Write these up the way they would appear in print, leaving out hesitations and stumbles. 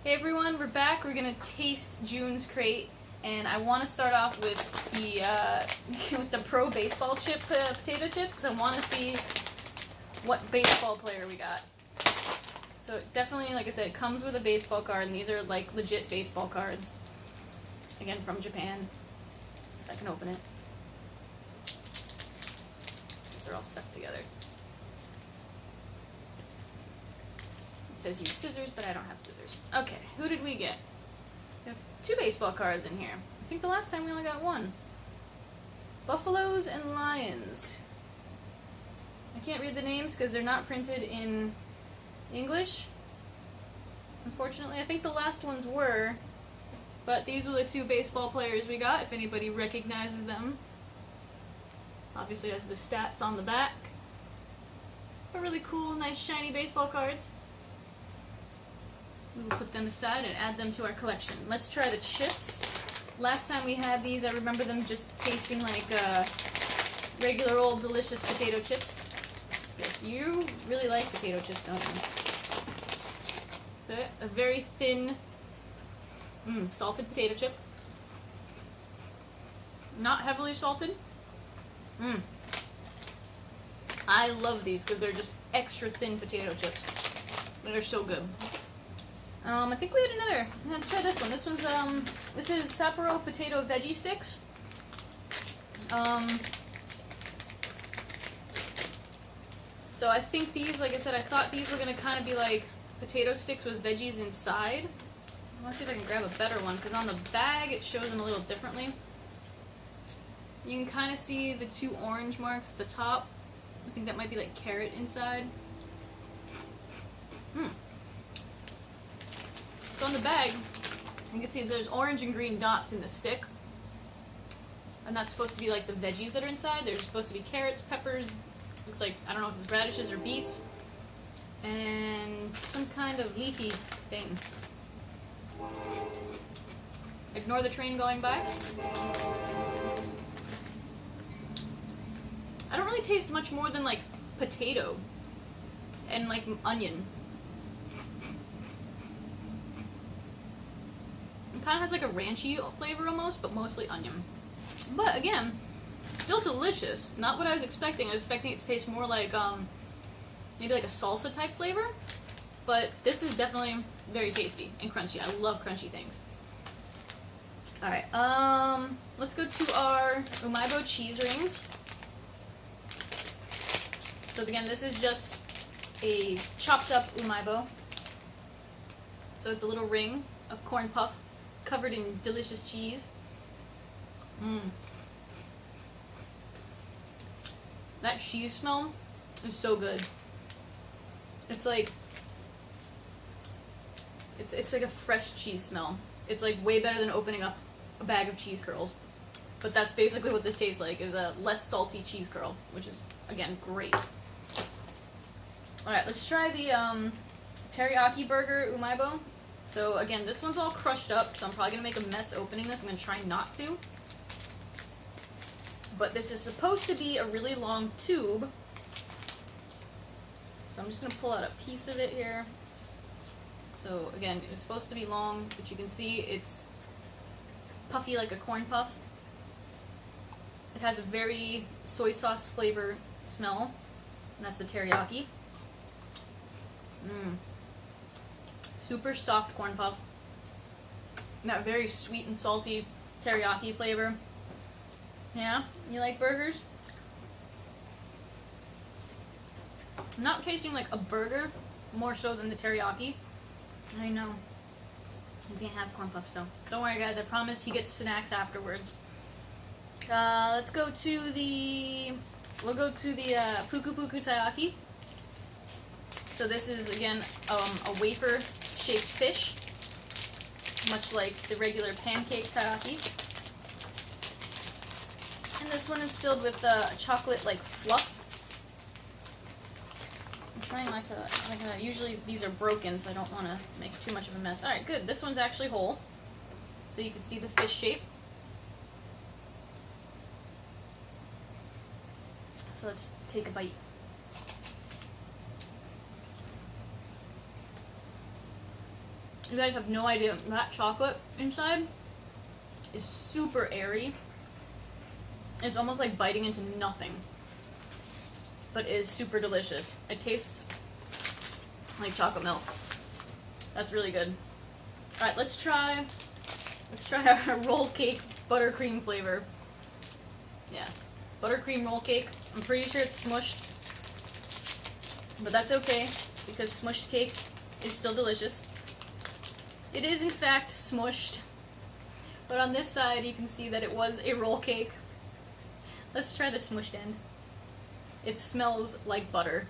Hey everyone, we're back. We're gonna taste June's crate, and I want to start off with the with the pro baseball chip potato chips because I want to see what baseball player we got. So it definitely, like I said, it comes with a baseball card, and these are like legit baseball cards. Again, from Japan. If I can open it. They're all stuck together. It says use scissors, but I don't have scissors. Okay, who did we get? We have 2 baseball cards in here. I think the last time we only got 1. Buffaloes and Lions. I can't read the names because they're not printed in English. Unfortunately, I think the last ones were, but these were the 2 baseball players we got, if anybody recognizes them. Obviously, it has the stats on the back. But really cool, nice, shiny baseball cards. We will put them aside and add them to our collection. Let's try the chips. Last time we had these, I remember them just tasting like regular old delicious potato chips. Yes, you really like potato chips, don't you? So, a very thin, salted potato chip. Not heavily salted. I love these because they're just extra thin potato chips. They're so good. I think we had another. Let's try this one. This one's this is Sapporo potato veggie sticks. So I think these, like I said, I thought these were gonna kind of be like potato sticks with veggies inside. I want to see if I can grab a better one because on the bag it shows them a little differently. You can kind of see the 2 orange marks at the top. I think that might be like carrot inside. So on the bag, you can see there's orange and green dots in the stick. And that's supposed to be like the veggies that are inside. There's supposed to be carrots, peppers, looks like, I don't know if it's radishes or beets, and some kind of leafy thing. Ignore the train going by. I don't really taste much more than like potato and like onion. It kind of has like a ranchy flavor almost, but mostly onion. But again, still delicious. Not what I was expecting. I was expecting it to taste more like maybe like a salsa type flavor. But this is definitely very tasty and crunchy. I love crunchy things. Alright, let's go to our Umaibo cheese rings. So again, this is just a chopped up umaibo. So it's a little ring of corn puff covered in delicious cheese. That cheese smell is so good. It's like it's like a fresh cheese smell. It's like way better than opening up a bag of cheese curls. But that's basically what this tastes like, is a less salty cheese curl, which is again great. Alright, let's try the Teriyaki Burger Umaibo. So again, this one's all crushed up, so I'm probably going to make a mess opening this. I'm going to try not to. But this is supposed to be a really long tube. So I'm just going to pull out a piece of it here. So again, it's supposed to be long, but you can see it's puffy like a corn puff. It has a very soy sauce flavor smell, and that's the teriyaki. Super soft corn puff. And that very sweet and salty teriyaki flavor. Yeah? You like burgers? Not tasting like a burger, more so than the teriyaki. I know. You can't have corn puffs though. Don't worry guys, I promise he gets snacks afterwards. Let's go to the... We'll go to the Puku Puku Taiyaki. So this is, again, a wafer-shaped fish, much like the regular pancake taiyaki. And this one is filled with chocolate-like fluff. I'm trying not to, usually these are broken, so I don't want to make too much of a mess. Alright, good. This one's actually whole, so you can see the fish shape. So let's take a bite. You guys have no idea. That chocolate inside is super airy. It's almost like biting into nothing. But it is super delicious. It tastes like chocolate milk. That's really good. Alright, let's try our roll cake buttercream flavor. Yeah. Buttercream roll cake. I'm pretty sure it's smushed. But that's okay, because smushed cake is still delicious. It is in fact smushed. But on this side you can see that it was a roll cake. Let's try the smushed end. It smells like butter.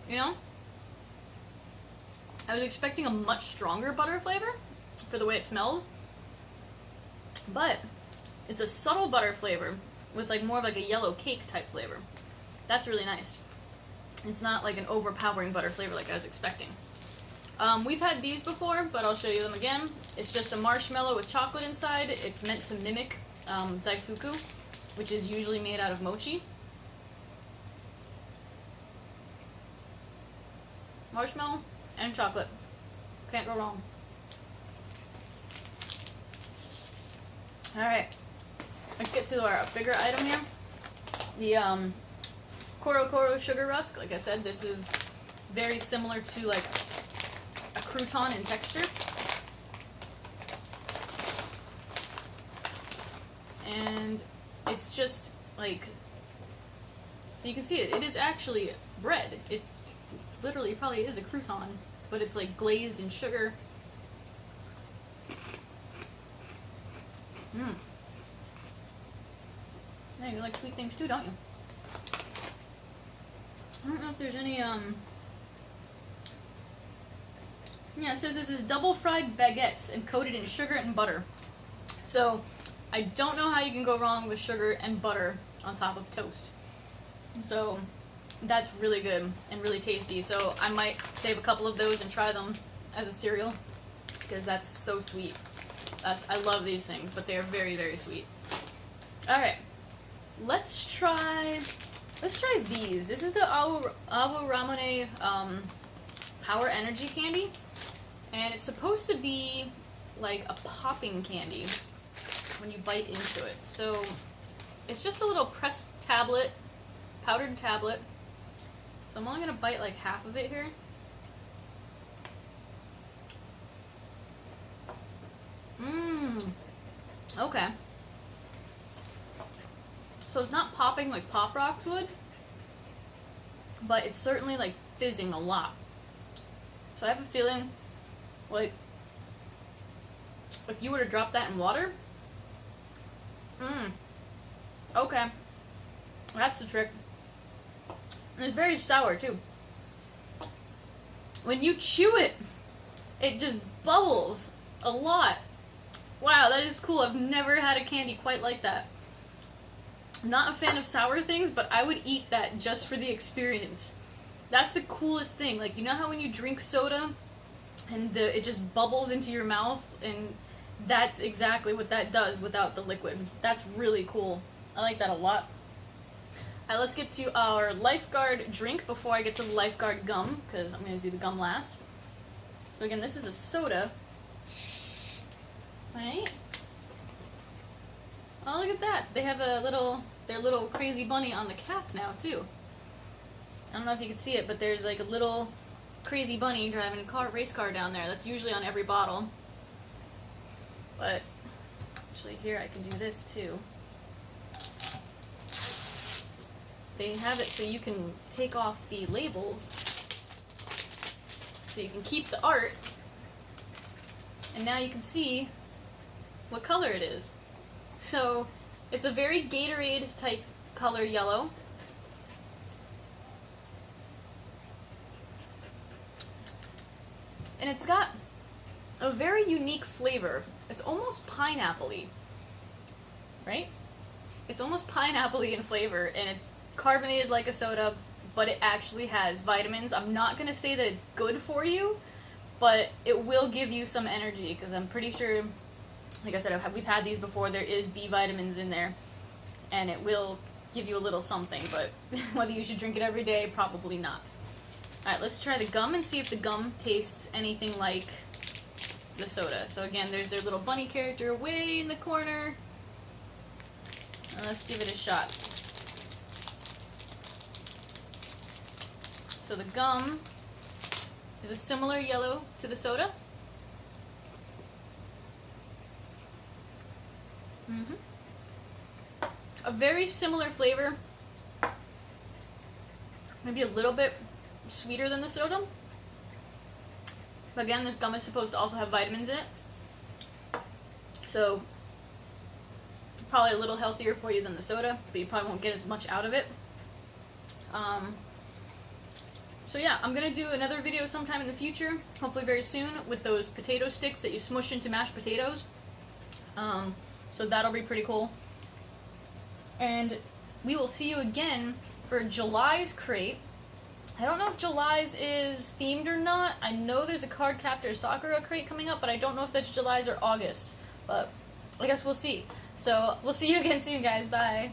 You know? I was expecting a much stronger butter flavor for the way it smelled. But it's a subtle butter flavor with like more of like a yellow cake type flavor. That's really nice. It's not like an overpowering butter flavor like I was expecting. We've had these before, but I'll show you them again. It's just a marshmallow with chocolate inside. It's meant to mimic daifuku, which is usually made out of mochi. Marshmallow and chocolate. Can't go wrong. Alright. Let's get to our bigger item here. The Korokoro sugar rusk. Like I said, this is very similar to like a crouton in texture. And it's just like, so you can see it is actually bread. It literally probably is a crouton, but it's like glazed in sugar. Yeah, you like sweet things too, don't you? I don't know if there's any, yeah, it says this is double fried baguettes and coated in sugar and butter. So, I don't know how you can go wrong with sugar and butter on top of toast. So, that's really good and really tasty. So, I might save a couple of those and try them as a cereal, because that's so sweet. I love these things, but they are very, very sweet. Alright, let's try these. This is the Awo Ramune Power Energy Candy, and it's supposed to be like a popping candy when you bite into it. So it's just a little pressed tablet, powdered tablet. So I'm only gonna bite like half of it here. Okay. So it's not popping like Pop Rocks would, but it's certainly like fizzing a lot. So I have a feeling like if you were to drop that in water, okay, that's the trick. And it's very sour too. When you chew it, it just bubbles a lot. Wow, that is cool. I've never had a candy quite like that. I'm not a fan of sour things, but I would eat that just for the experience. That's the coolest thing. Like, you know how when you drink soda and it just bubbles into your mouth, and that's exactly what that does without the liquid. That's really cool. I like that a lot. Alright, let's get to our Lifeguard drink before I get to the Lifeguard gum, because I'm going to do the gum last. So again, this is a soda. Right? Oh, look at that. They have their little crazy bunny on the cap now, too. I don't know if you can see it, but there's like a little crazy bunny driving a race car down there. That's usually on every bottle. But, actually here I can do this, too. They have it so you can take off the labels, so you can keep the art, and now you can see what color it is. So it's a very Gatorade type color yellow. And it's got a very unique flavor. It's almost pineapple-y, right? It's almost pineapple-y in flavor, and it's carbonated like a soda, but it actually has vitamins. I'm not going to say that it's good for you, but it will give you some energy, because I'm pretty sure, like I said, we've had these before, there is B vitamins in there, and it will give you a little something, but whether you should drink it every day, probably not. Alright, let's try the gum and see if the gum tastes anything like the soda. So again, there's their little bunny character way in the corner. And let's give it a shot. So the gum is a similar yellow to the soda. A very similar flavor. Maybe a little bit sweeter than the soda. But again, this gum is supposed to also have vitamins in it. So, probably a little healthier for you than the soda, but you probably won't get as much out of it. So yeah, I'm going to do another video sometime in the future, hopefully very soon, with those potato sticks that you smush into mashed potatoes. So that'll be pretty cool. And we will see you again for July's crate. I don't know if July's is themed or not. I know there's a Cardcaptor Sakura crate coming up, but I don't know if that's July's or August. But I guess we'll see. So we'll see you again soon, guys. Bye.